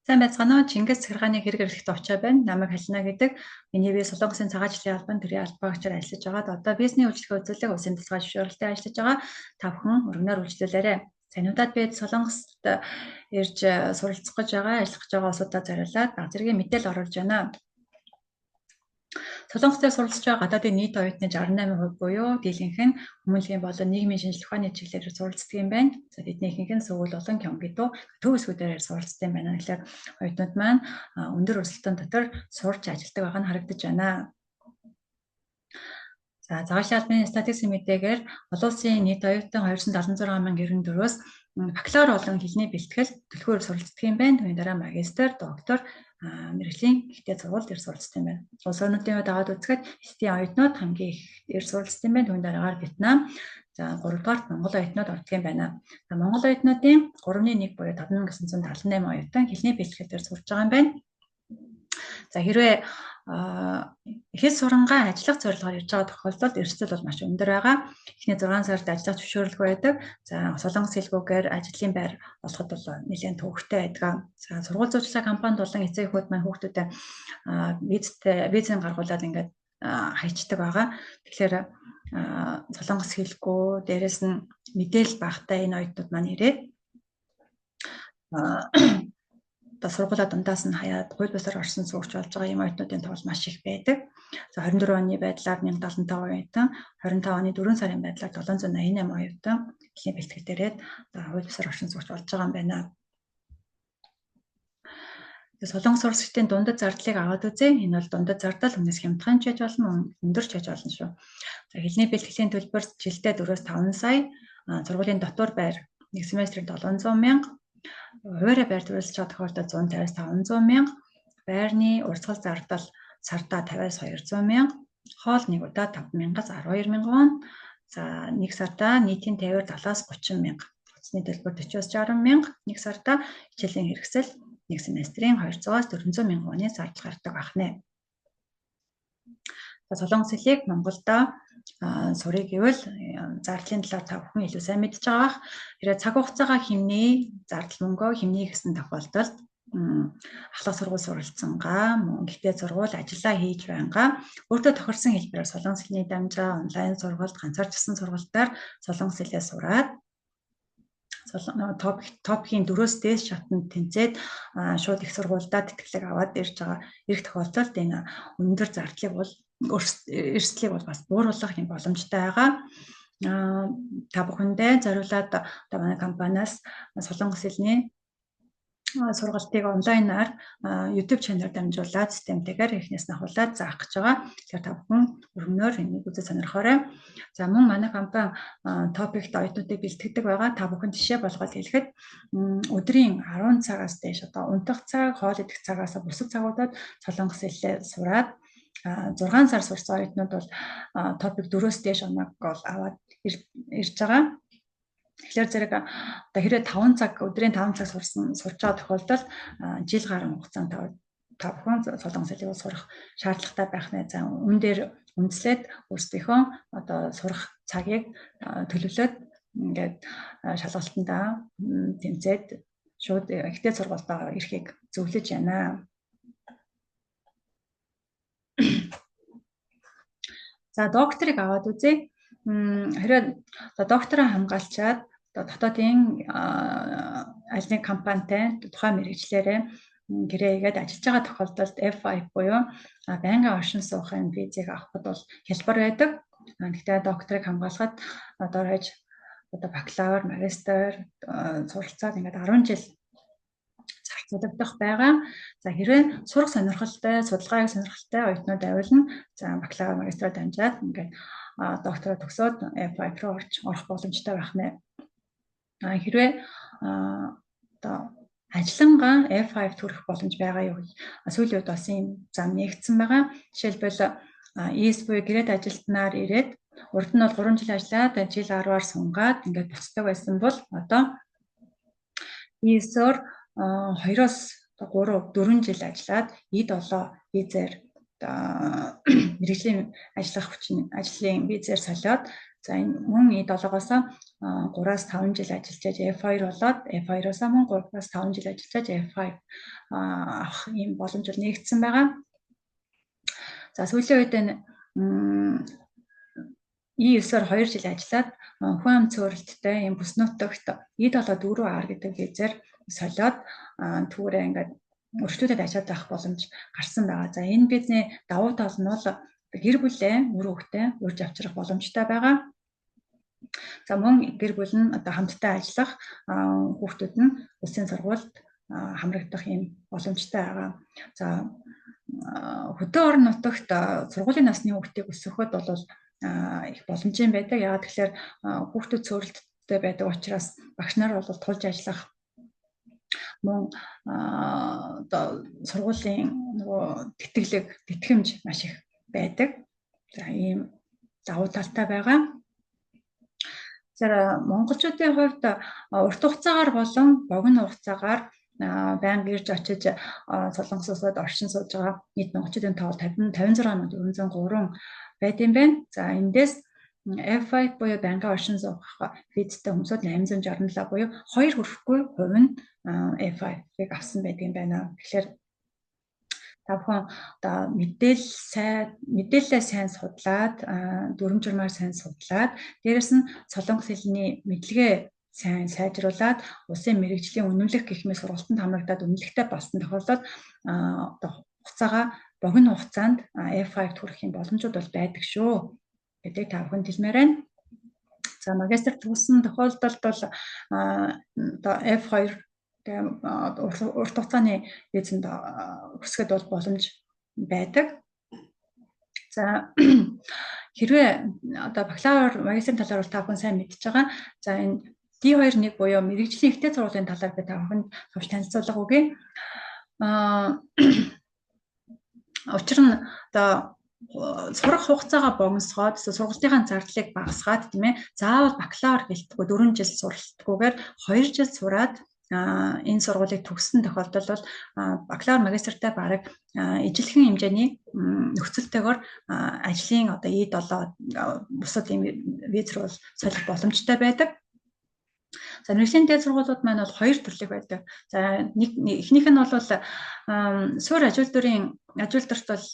Сайн байцгаана уу? Чингис Цахиргааны хэрэг эрхлэлт очоо байна. Намайг Халина гэдэг. Миний бие Солонгосын цагаан жилийн албан төрийн албаагчаар ажиллаж байгаад одоо бизнесийн үйлчлэгээ үзүүлэх улсын тусгай зөвшөөрлөлтөд ажиллаж байгаа. Та бүхэн өргөнөөр үйлчлүүлээрэй. Саниудаад бид Солонгост ирж суралцах гэж байгаа, ажиллах гэж байгаа улсуудаа зориулаад баг зэргийн мэдээлэл оруулж байна. Солонгост суралцж байгаа гадаадын нийт оюутны 68% буюу дийлэнх нь хүмүүнлэгийн болон нийгмийн шинжилгээ ухааны чиглэлээр суралцдаг юм байна. За бидний ихэнх нь Сөүл болон Кёнгидо төв хэсгүүдээр суралцдаг юм байна. Тэгэхээр оюутнууд маань өндөр өрсөлдөөн дотор сурч ажилладаг байгаа нь харагдаж байна. За цагаан албаны статистикийн мэдээгээр олон улсын нийт оюутан 276,094-өөс бакалавр болон хэлний бэлтгэл төлхөөр суралцдаг юм байна. Түүний дараа магистр, доктор мэргэжлийн ихтэй сургуульд ир суралцдаг юм байна. Улс орнуудын хувьд аваад үзэхэд эсдийн оюутнууд хамгийн их ир суралцдаг юм байна. Түүний дараагаар Вьетнам, за 3 дугаарт Монгол оюутнууд ордог юм байна. За Монгол оюутнуудын 3.1 буюу 5978 оюутан хэлний бэлтгэлээр сурж байгаа юм байна. За хэрвээ ихэл сурангаа ажиллах зорилгоор ирж байгаа тохиолдолд эрсдэл бол маш өндөр байгаа. Эхний 6 сард ажиллах зөвшөөрлөг байдаг. За солонгос хэлгүүгээр ажлын байр олоход бол нэлээд төвөгтэй байдаг. За сургууль зурчилгаа компанид болон эцэг эхүүд маань хүүхдүүдэд визэн гаргуулад ингээд хайчдаг байгаа. Тэгэхээр солонгос хэлгүй дээрэс нь мэдээлэл багтай энэ оюутнууд маань ирээд одоо сургуулаа дундаас нь хаяад хууль бусаар орсон суугч болж байгаа юм оюутнуудын тоол маш их байдаг. За 24 оны байдлаар 1075 оюутан, 25 оны 4 сарын байдлаар 788 оюутан хэлний бэлтгэл дээрээ хууль бусаар орсон суугч болж байгаа юм байна. Солонгос сурагчдын дундад зардлыг аваад үзье. Энэ бол дундад зардал өмнөөс хямдхан ч яж болно, өндөр ч яж болно шүү. За хэлний бэлтгэлийн төлбөр жилдээ 4-5 сая, сургуулийн дотор байр 1 семестрт 700,000, хуваарь байр төрүүлж байгаа тохиолдолд 150-500 мянга, байрны урсгал зардал сардаа 50-200 мянга, хоол нэг удаа 5,000-аас 12,000 вон, за нэг сардаа нийтийн тээвэр 70-30 мянга, утасны төлбөр 40-60 мянга, нэг сардаа хичээлийн хэрэгсэл нэг семестрийн 200-400 мянган воны зардал гардаг байна. За солонгос хэлийг Монголдо сурыг гэвэл зардлын талаар та бүхэн илүү сайн мэдж байгаа. Хэрэг цаг хугацаагаа хэмнээ, зардал мөнгөө хэмнээ гэсэн тохиолдолд ахлах сургууль суралцсангаа, ихтэй сургууль ажиллаа хийж байнгаа өөртөө тохирсон хэлбэрээр солонгос хэлний дамжаа, онлайн сургалт, ганцаарчсан сургалтаар солонгос хэлээ сураад топхийн 4-өөс дээш шатанд тэнцээд шууд их сургуульдаа тэтгэлэг аваад ирж байгаа эрх тохиолдолд энэ өндөр зардлыг бол эрсдлийг бол бас бууруулах юм боломжтой байгаа. Та бүхэндээ зориулаад одоо манай компаниас солонгос хэлний сургалтыг онлайнаар YouTube чанаар дамжуулаад системтэйгээр эхнээс нь ахуулаад заах гэж байгаа. Тэгэхээр та бүхэн өргөнөөр энийг үзэж сонирхоорой. За мөн манай компани топикт оюутнуудыг бэлтгэдэг байгаа. Та бүхэн жишээ болгоод хэлэхэд өдрийн 10 цагаас дээш одоо унтах цаг, хоол идэх цагаас бусад цагуудад солонгос хэлээр сураад 6 сар сурсан оюутнууд бол топик 4-өөс дээш оног бол аваад ирж байгаа. Тэгэхээр зэрэг одоо хэрвээ 5 цаг өдрийн 5 цаг сурч байгаа тохиолдолд жил гаруй хугацаанд та бүхэн солонгос хэлийг сурах шаардлагатай байх нэ. За өмнө дээр үндэслээд өөрсдийнхөө одоо сурах цагийг төлөвлөөд ингээд шалгалтандаа тэмцээд шууд ихтэй сургуультаа ирэхийг зөвлөж байна. За докторыг аваад үзье. Хэрвээ доктороо хамгаалчаад дотоодын аль нэг компанитай тухайн мэргэжлээрээ гэрээ хийгээд ажиллаж байгаа тохиолдолд F5 буюу байнгын оршин суугын визийг авахд бол хялбар байдаг. Гэхдээ докторыг хамгаалахад одоо хойж одоо бакалавр, магистр суралцаад ингээд 10 жил зарцуулагдах байгаа. За хэрвээ сурах сонирхолтой, судалгааг сонирхолтой оюутнууд байвал за бакалавр, магистраа дамжаад ингээд доктороо төгсөөд F5 руу орох боломжтой байх нэ. Хэрвээ одоо ажиллангаа F5 төрөх боломж байгаа юу? Сүүлийн үед бас ийм зам нэгдсэн байгаа. Жишээлбэл ES буюу гэрээд ажилтнаар ирээд урд нь бол 3 жил ажиллаад жил 10-аар сунгаад ингээд буцдаг байсан бол одоо ES-оор 2-оос 3-4 жил ажиллаад E7 визээр мэргэжлийн ажиллах хүчин ажлын визээр солиод За энэ мөн E7-оос 3-аас 5 жил ажиллаж F2 болоод F2-оос мөн 3-аас 5 жил ажиллаж F5 авах ийм боломж нэгдсэн байгаа. За сүүлийн үед энэ E9-оор 2 жил ажиллаад хүн ам цөөрөлттэй ийм бүс нутагт E7 4R гэдэг визээр солиод түүрээ ингээд өрчлөлтөд ажиллаад авах боломж гарсан байгаа. За энэ бидний давуу тал нь бол гэр бүлээ үр хөвгтэй урьж авчрах боломжтой байгаа. За мөн гэр бүл нь одоо хамтдаа ажиллах хүүхдүүд нь улсын сургуульд хамрагдах ийм боломжтой байгаа. За хөдөө орон нутагт сургуулийн насны хүүхдийг өсгөхөд бол их боломжийн байдаг. Яагаад тэгэхээр хүүхдүүд цөөрөлттэй байдаг учраас багш нар бол тулж ажиллах мөн одоо сургуулийн нөгөө тэтгэмж маш их байдаг. За ийм давуу талтай байгаа. За монголчуудын хувьд урт хугацаагаар болон богино хугацаагаар байнга ирж очиж Солонгос улсад оршин сууж байгаа нийт монголчуудын тоо 56,403 байт юм байна. За эндээс F5 буюу байнгын оршин суух визтэй хүмүүсд 867 буюу 2 хүрэхгүй хувь нь F5-ыг авсан байдаг юм байна. Тэгэхээр та бүхэн одоо мэдээлэлээ сайн судлаад, дүрм журмаар сайн судлаад, дээрэс нь солонгос хэлний мэдлэгээ сайн сайжруулад, улсын мэргэжлийн үнэмлэх гэх мэт сургалтанд хамрагдаад үнэлэхтэй болсон тохиолдолд одоо хугацаагаа богино хугацаанд F5-д хүрэх юм боломжууд бол байдаг шүү гэдэг та бүхэнд хэлмээр байна. За магистр төгссөн тохиолдолд бол одоо F2 урт хугацааны визэнд өсгөхөд бол боломж байдаг. За хэрвээ одоо бакалавр магистрийн талаар бол та бүхэн сайн мэдж байгаа. За энэ D2-1 буюу мэргэжлийн ихтэй сургуулийн талаар би та бүхэнд товч танилцуулга өгье. Учир нь одоо сурах хугацаагаа богиносгоод сургалтынхаа зардлыг багасгаад тийм ээ. Заавал бакалавр гэлтгүй 4 жил суралтгүйгээр 2 жил сураад энэ сургуулийг төгссөн тохиолдолд бол бакалавр магистртай бараг ижилхэн хэмжээний нөхцөлтэйгээр ажлын одоо E7 бусад ийм виз рүү солих боломжтой байдаг. За мэргэжлийн дээд сургуулиуд маань бол 2 төрлөх байдаг. За эхнийх нь бол суурь ажилтнууд бол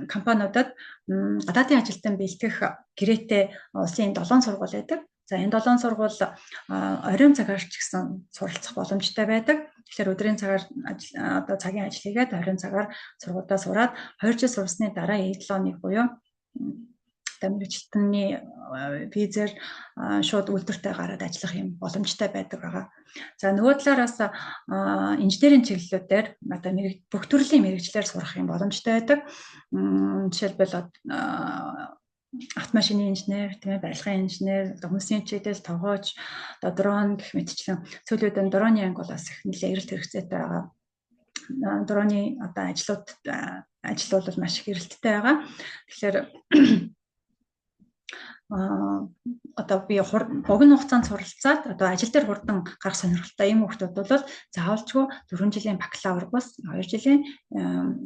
компаниудад гадаадын ажилтан бэлтгэх гэрээтэй улсын 7 сургууль байдаг. За энэ 7 сургууль оройн цагаар ч гэсэн суралцах боломжтой байдаг. Тэгэхээр өдрийн цагаар одоо цагийн ажил хийгээд оройн цагаар сургуульдаа сураад 2 жил сурсны дараа E7-ыг буюу мэргэжилтний визээр шууд үйлдвэртэй гараад ажиллах юм боломжтой байдаг байгаа. За нөгөө талаараас инженерийн чиглэлүүдээр одоо бүх төрлийн мэргэжлэр сурах юм боломжтой байдаг. Жишээлбэл автомашины инженер, тийм ээ, барилгын инженер, хүмүүсийн чиглэл, тогооч, одоо дрон гэх мэтчлэн сүүлийн үед дроны анги бол бас их нэлээд эрэлт хэрэгцээтэй байгаа. Дроны одоо ажил бол маш их эрэлттэй байгаа. Тэгэхээр одоо би богино хугацаанд суралцаад одоо ажил дээр хурдан гарах сонирхолтой ийм хүмүүс бол заавалчгүй 4 жилийн бакалавр бус 2 жилийн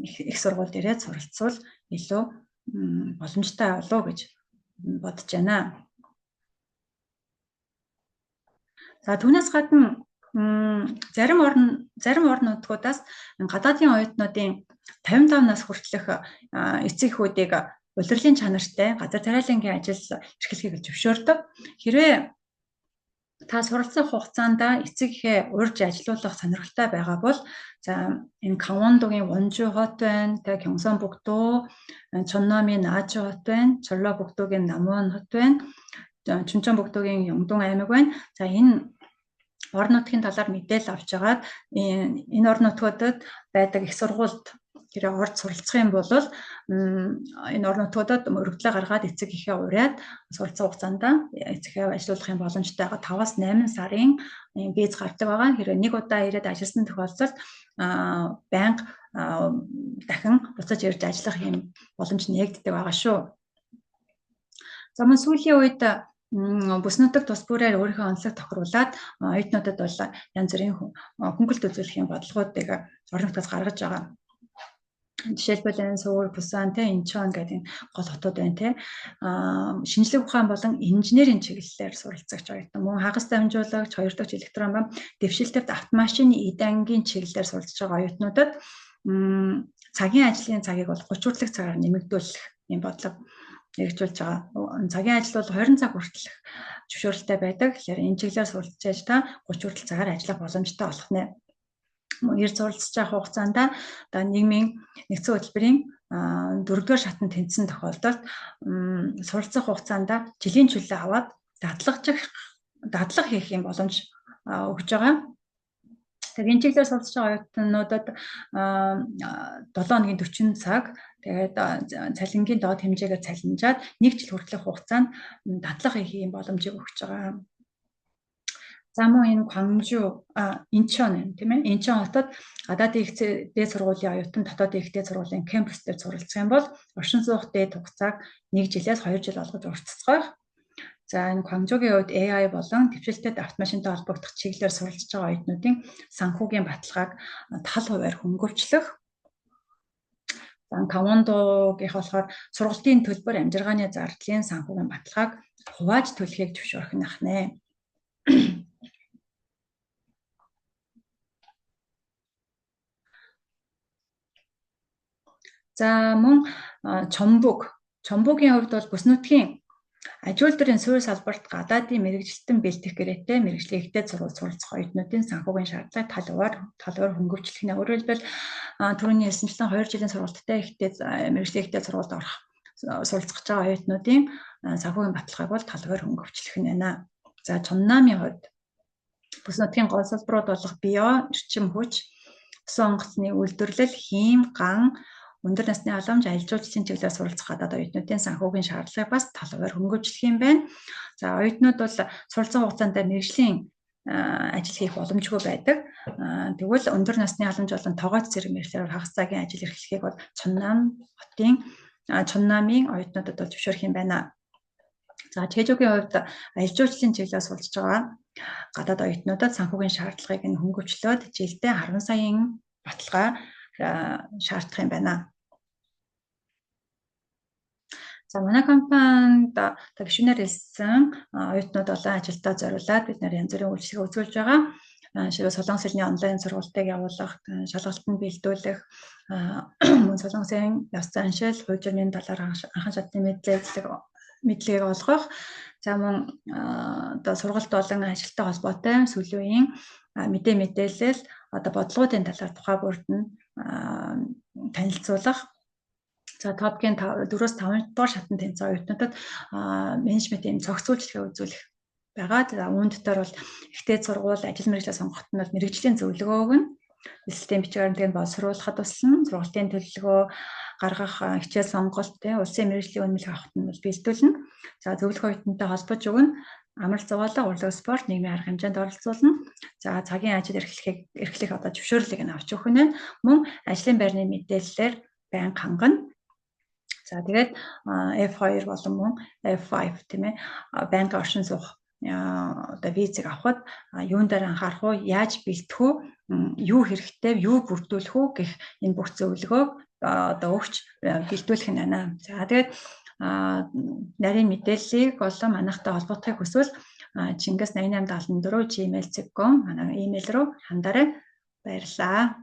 их сургууль дээрээ суралцвал илүү боломжтой болов гэж бодож байна. За түүнээс гадна зарим орон нутгуудаас гадаадын оюутнуудын 55 нас хүртэлх эцэг эхүүдийг улирлын чанартай газар тариалангийн ажил эрхлэхийг зөвшөөрдөг. Хэрвээ та суралцах хугацаанд эцэг эхээ урьж ажилуулах сонирхолтой байгаа бол за энэ Камондогийн Вонжу хот байна, тэгээ Кёнгсон бөгдөө, Чонномын Наажи хот байна, Чорло бөгдөөгийн Намуан хот байна, Чунчон бөгдөөгийн Ёнгдон аймаг байна. За энэ орон нутгийн талаар мэдээлэл авч агаад энэ орон нутгуудад байдаг их сургуульд хэрэг орж суралцах юм бол энэ орон нутгуудад өргөдлөө гаргаад эцэг эхээ ураад суралцах хугацаанд эцэг эхээ ажилуулах юм боломжтой байгаа. 5-аас 8 сарын виз гардаг байгаа. Хэрэг нэг удаа ирээд ажилласан тохиолдолд байнга дахин буцаж ирж ажиллах юм боломж нэгддэг байгаа шүү. За мөн сүүлийн үед бүс нутаг тус бүрээр өөрийнхөө онцлог тохируулад оюутнуудад бол янз бүрийн хөнгөлт үзүүлэх юм бодлогоодыг орон нутгаас гаргаж байгаа. Жишээлбэл энэ Сөүл, Бусан, Инчон гэдэг гол хотууд байна те. Шинжлэх ухаан болон инженерийн чиглэлээр суралцагч оюутан, мөн хагас дамжуулагч, 2 дахь электрон бам, дэвшилтэт автомашин эдангийн чиглэлээр суралцж байгаа оюутнуудад цагийн ажлын цагийг бол 30 хүртэлх цагаар нэмэгдүүлэх юм бодлого хэрэгжүүлж байгаа. Цагийн ажил бол 20 цаг хүртэлх зөвшөөрөлтэй байдаг. Тэгэхээр энэ чиглэлээр суралцж та 30 хүртэлх цагаар ажиллах боломжтой болох нэ. Мөн суралцж байгаа хугацаанд нийгмийн нэгдсэн хөтөлбөрийн 4-р шатанд тэнцсэн тохиолдолд суралцах хугацаанд жилийн чөлөө аваад дадлага хийх юм боломж өгж байгаа. Тэгэхээр энэ чиглэлээр суралцж байгаа оюутнуудад 7 хоногийн 40 цаг тэгээд цалингийн доод хэмжээгээр цалинжаад 1 жил хүртэлх хугацаанд дадлага хийх юм боломжийг өгч байгаа. За мөн энэ Gwangju, Incheon тийм ээ. Incheon хотод гадаадын их дээд сургуулийн оюутан дотоодын их дээд сургуулийн кампус дээр суралцах юм бол оршин суух дээд хугацааг 1 жилээс 2 жил болгож уртцгаах. За энэ Gwangju-гийн хувьд AI болон дэвшилтэт автомашинтай холбогдох чиглэлээр суралцж байгаа оюутнуудын санхүүгийн баталгааг тал хувиар хөнгөвчлөх. За Gwangju-гийнх болохоор сургалтын төлбөр, амжиргааны зардлын санхүүгийн баталгааг хувааж төлөхийг зөвшөөрөх нь ахнэ. За мөн Чомбугийн хувьд бол бүс нутгийн аж үйлдвэрийн суурь салбарт гадаадын мэрэгжилтэн бэлтгэх гэрээтэй мэрэгжлийн ихтэй суралцах оюутнуудын санхүүгийн шаардлагыг талбар хөнгөвчлөх нэ. Өөрөөр хэлбэл түрүүний хэлсэнчлэн 2 жилийн сургалттай мэрэгжлийн ихтэй сургуульд орох суралцах байгаа оюутнуудын санхүүгийн баталгааг бол талбар хөнгөвчлөх нь байна. За Чоннамын хувьд бүс нутгийн гол салбарууд болох био, эрчим хүч, усан онгоцны үйлдвэрлэл, хийм, ган, өндөр насны халамж, аялал жуулчлалын чиглэлээр суралцах гадаад оюутнуудын санхүүгийн шаардлагыг бас талбар хөнгөвчлөх юм байна. За оюутнууд бол суралцах хугацаанд мэргэжлийн ажил хийх боломжгүй байдаг. Тэгвэл өндөр насны халамж болон тогооц зэрэг мэргэжлээр хагас цагийн ажил эрхлэхийг бол Чоннамын оюутнуудад бол зөвшөөрөх юм байна. За Чежүүгийн хувьд аялал жуулчлалын чиглэлээр суралцж байгаа гадаад оюутнуудад санхүүгийн шаардлагыг нь хөнгөвчлөөд жилдээ 10 саяын баталгаа шаардах юм байна. За манай компанид гишүүнээр хэлсэн оюутнууд болон ажилдаа зориулаад бид янз бүрийн үйлчлэгээ үзүүлж байгаа. Жишээлбэл Солонгос хэлний онлайн сургалтыг явуулах, шалгалтанд бэлдүүлэх, мөн Солонгос улсын ёс заншил, хувь журмын талаар анхан шатны мэдлэгийг олгох. За мөн сургалт болон ажилтай холбоотой сүүлийн үеийн мэдээлэл бодлогуудын талаар тухай бүрд нь танилцуулах. За топгийн 4-5 дугаар шатанд тэнцсэн оюутнуудад менежментийн цогц үйлчлэгээ үзүүлэх байгаа. За үүн дотор бол ихтэй сургууль, ажил мэргэжлээ сонгоход нь бол мэргэжлийн зөвлөгөө өгнө. Эсэлтийн бичгээр нь боловсруулахад туслана. Сургалтын төлөвлөгөө гаргах, хичээл сонголт, улсын мэргэжлийн үнэмлэх авахд нь бол бэлдүүлнэ. За зөвлөх оюутантай холбож өгнө. Амралт зовоолоо, урлаг спорт, нийгмийн арга хэмжээнд оролцуулна. За цагийн ажил эрхлэх зөвшөөрлийг нь авч өгөх нь. Мөн ажлын байрны мэдээллээр байнга хангана. За тэгээд F2 болон мөн F5 тийм ээ байнгын оршин суух визийг авахд юун дээр анхаарах уу, яаж бэлтэх үү, юу хэрэгтэй, юу бүрдүүлэх үү гэх энэ бүх зөвлөгөөг өгч бэлдүүлэх нь байна. За тэгээд нарийн мэдээллийг болон манайхтай холбогдохыг хүсвэл Чингис 8874 gmail.com манай имэйл рүү хандаарай. Баярлалаа.